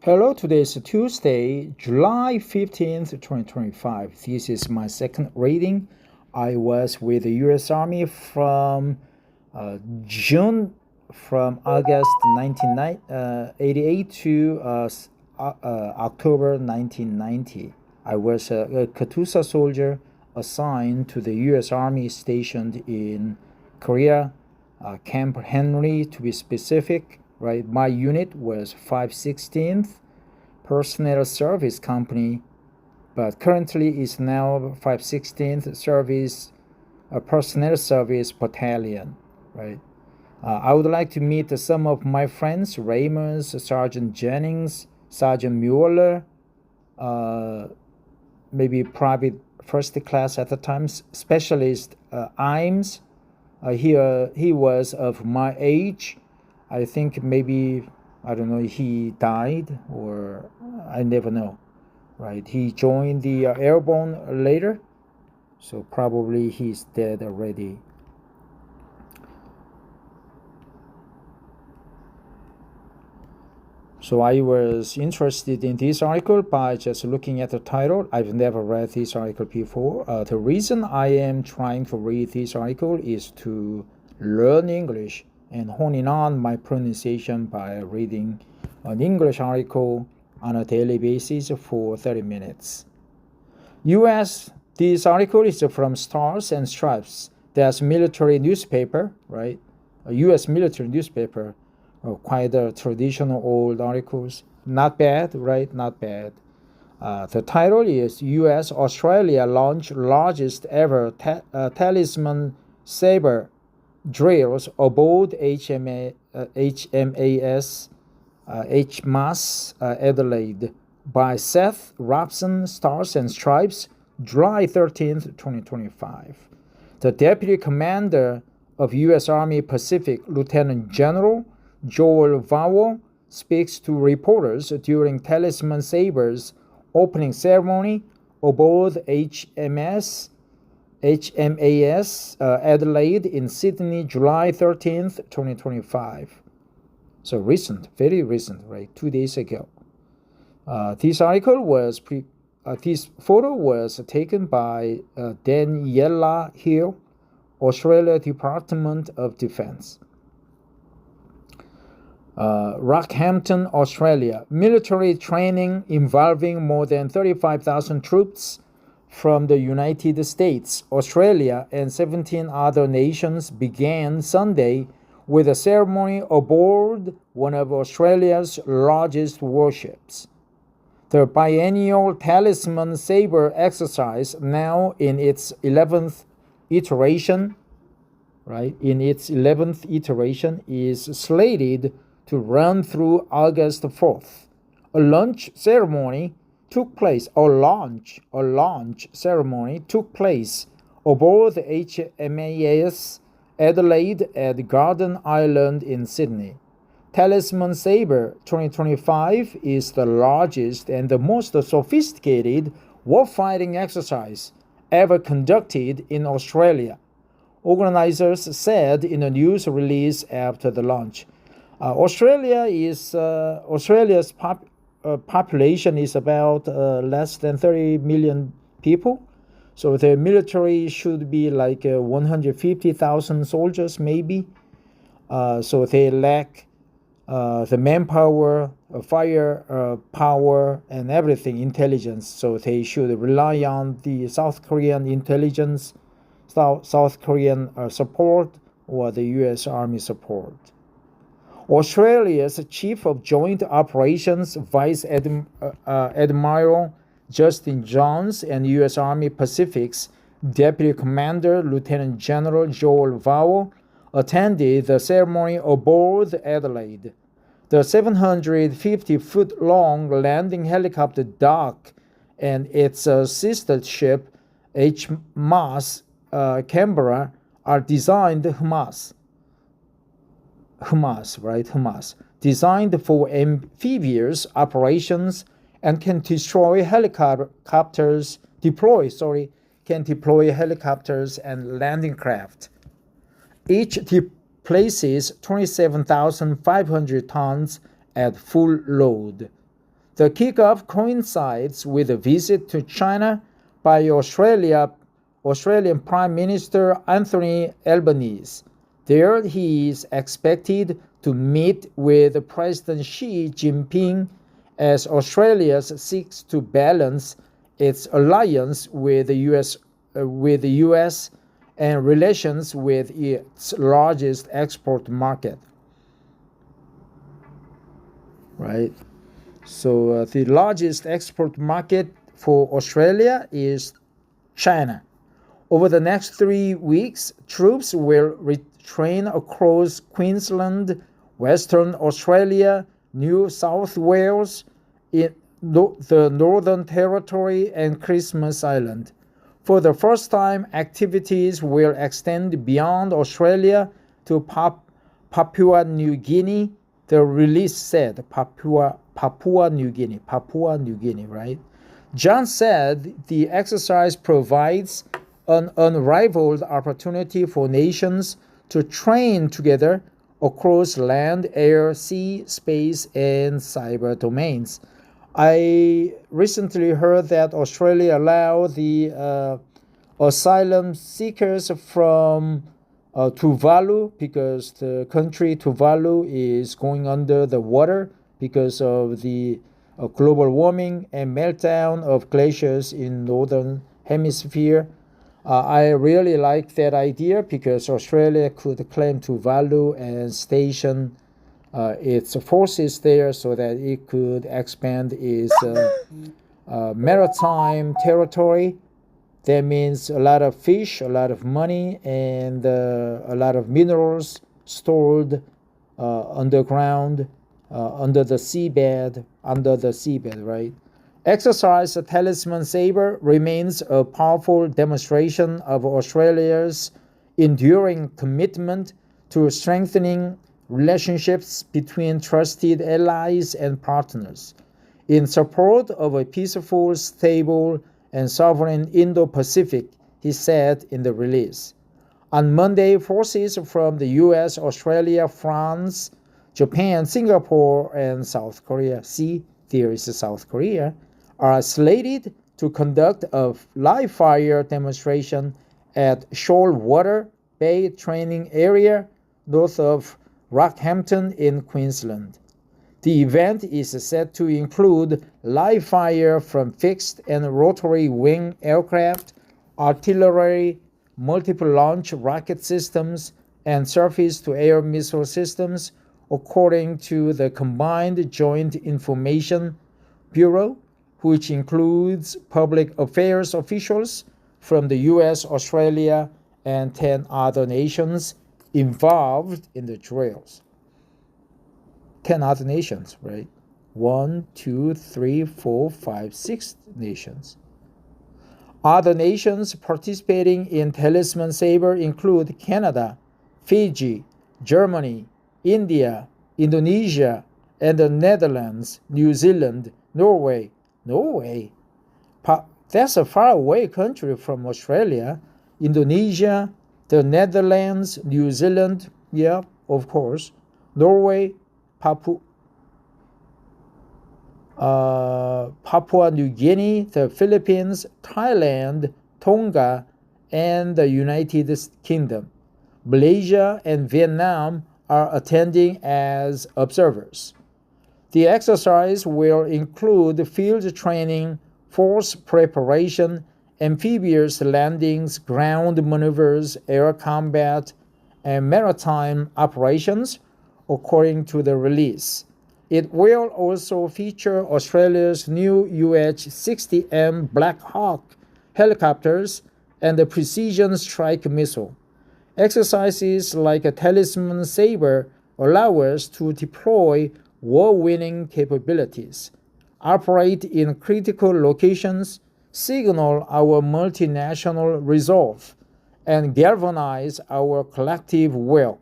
Hello, today is Tuesday, July 15th, 2025. This is my second reading. I was with the U.S. Army from August 1988 to October 1990. I was a Katusa soldier assigned to the U.S. Army stationed in Korea, Camp Henry to be specific. Right, my unit was 516th Personnel Service Company, but currently is now 516th Personnel Service Battalion. Right, I would like to meet some of my friends: Raymond, Sergeant Jennings, Sergeant Mueller, maybe Private First Class at the time, Specialist Imes. He was of my age. I think maybe, I don't know, he died or I never know, right? He joined the airborne later, so probably he's dead already. So I was interested in this article by just looking at the title. I've never read this article before. The reason I am trying to read this article is to learn English and honing on my pronunciation by reading an English article on a daily basis for 30 minutes. This article is from Stars and Stripes. That's military newspaper, right? A U.S. military newspaper, quite a traditional old articles. Not bad, right? Not bad. The title is U.S. Australia launch largest ever Talisman Sabre drills aboard HMAS Adelaide by Seth Robson, Stars and Stripes, July 13th, 2025. The Deputy Commander of U.S. Army Pacific, Lieutenant General Joel Vowell, speaks to reporters during Talisman Sabre's opening ceremony aboard HMAS Adelaide in Sydney, July 13th, 2025. So recent, very recent, right? 2 days ago. This photo was taken by Daniela Hill, Australia Department of Defense. Rockhampton, Australia. Military training involving more than 35,000 troops from the United States, Australia, and 17 other nations began Sunday with a ceremony aboard one of Australia's largest warships. The biennial Talisman Sabre Exercise, now in its 11th iteration, is slated to run through August 4th. A launch ceremony took place aboard the HMAS Adelaide at Garden Island in Sydney. Talisman Sabre 2025 is the largest and the most sophisticated warfighting exercise ever conducted in Australia, organizers said in a news release after the launch. Australia's population is about less than 30 million people. So the military should be like 150,000 soldiers maybe. So they lack the manpower, fire power, and everything, intelligence. So they should rely on the South Korean intelligence, South Korean support, or the U.S. Army support. Australia's Chief of Joint Operations Vice Admiral Justin Johns and U.S. Army Pacific's Deputy Commander Lieutenant General Joel Vowell attended the ceremony aboard Adelaide. The 750-foot-long landing helicopter dock and its sister ship HMAS Canberra are designed designed for amphibious operations and can deploy helicopters and landing craft. Each displaces 27,500 tons at full load. The kickoff coincides with a visit to China by Australian Prime Minister Anthony Albanese. There he is expected to meet with President Xi Jinping as Australia seeks to balance its alliance with the US and relations with its largest export market. Right? So the largest export market for Australia is China. Over the next 3 weeks, troops will retrain across Queensland, Western Australia, New South Wales, in the Northern Territory, and Christmas Island. For the first time, activities will extend beyond Australia to Papua New Guinea. The release said Papua New Guinea, right? John said the exercise provides an unrivaled opportunity for nations to train together across land, air, sea, space, and cyber domains. I recently heard that Australia allowed the asylum seekers from Tuvalu, because the country Tuvalu is going under the water because of the global warming and meltdown of glaciers in northern hemisphere. I really like that idea because Australia could claim Tuvalu and station its forces there so that it could expand its maritime territory. That means a lot of fish, a lot of money, and a lot of minerals stored underground, under the seabed, right? Exercise Talisman Sabre remains a powerful demonstration of Australia's enduring commitment to strengthening relationships between trusted allies and partners in support of a peaceful, stable, and sovereign Indo-Pacific, he said in the release. On Monday, forces from the US, Australia, France, Japan, Singapore, and South Korea, see, there is South Korea, are slated to conduct a live-fire demonstration at Shoalwater Bay Training Area north of Rockhampton in Queensland. The event is set to include live fire from fixed and rotary wing aircraft, artillery, multiple launch rocket systems, and surface-to-air missile systems, according to the Combined Joint Information Bureau, which includes public affairs officials from the US, Australia, and 10 other nations involved in the drills. 10 other nations, right? 1, 2, 3, 4, 5, 6 nations. Other nations participating in Talisman Sabre include Canada, Fiji, Germany, India, Indonesia, and the Netherlands, New Zealand, Norway. Norway? That's a faraway country from Australia. Indonesia, the Netherlands, New Zealand, yeah, of course. Norway, Papua New Guinea, the Philippines, Thailand, Tonga, and the United Kingdom. Malaysia and Vietnam are attending as observers. The exercise will include field training, force preparation, amphibious landings, ground maneuvers, air combat, and maritime operations, according to the release. It will also feature Australia's new UH-60M Black Hawk helicopters and the Precision Strike missile. Exercises like a Talisman Sabre allow us to deploy war-winning capabilities, operate in critical locations, signal our multinational resolve, and galvanize our collective will,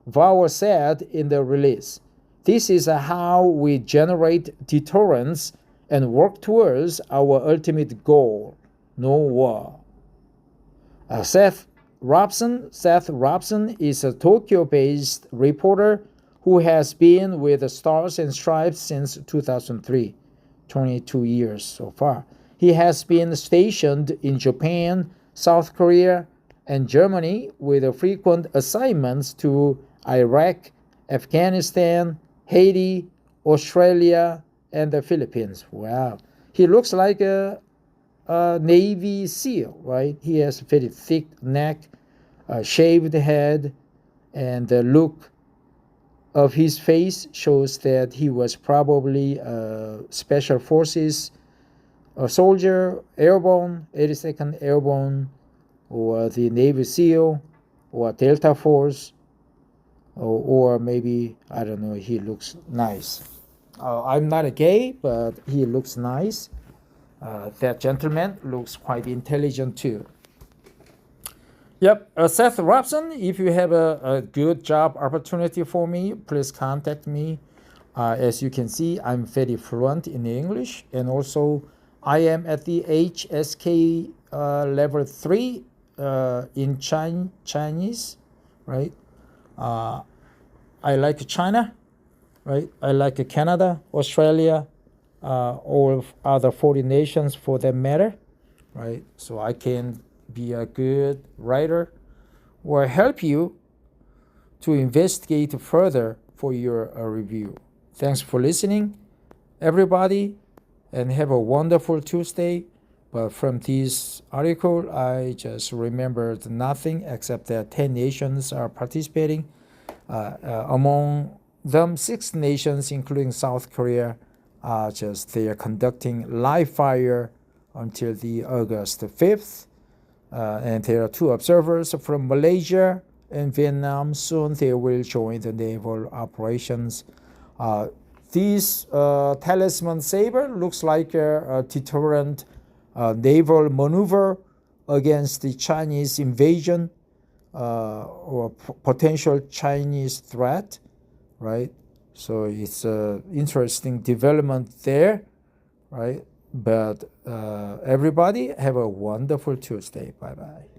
Vauer said in the release. This is how we generate deterrence and work towards our ultimate goal, no war. Seth Robson is a Tokyo-based reporter who has been with the Stars and Stripes since 2003. 22 years so far. He has been stationed in Japan, South Korea, and Germany with frequent assignments to Iraq, Afghanistan, Haiti, Australia, and the Philippines. Wow. He looks like a Navy SEAL, right? He has a very thick neck, a shaved head, and the look of his face shows that he was probably a Special Forces a soldier, airborne, 82nd Airborne, or the Navy SEAL, or Delta Force, or maybe, I don't know, he looks nice. I'm not a gay, but he looks nice. That gentleman looks quite intelligent too. Yep, Seth Robson, if you have a good job opportunity for me, please contact me. As you can see, I'm very fluent in English, and also I am at the HSK level 3 in Chinese, right? I like China, right? I like Canada, Australia, all other 40 nations for that matter, right? So I can be a good writer or help you to investigate further for your review. Thanks for listening, everybody, and have a wonderful Tuesday. But from this article, I just remembered nothing except that 10 nations are participating. Among them, 6 nations, including South Korea, they are conducting live fire until the August 5th. And there are 2 observers from Malaysia and Vietnam. Soon they will join the naval operations. This Talisman Sabre looks like a deterrent naval maneuver against the Chinese invasion or potential Chinese threat, right? So it's an interesting development there, right? But everybody have a wonderful Tuesday. Bye-bye.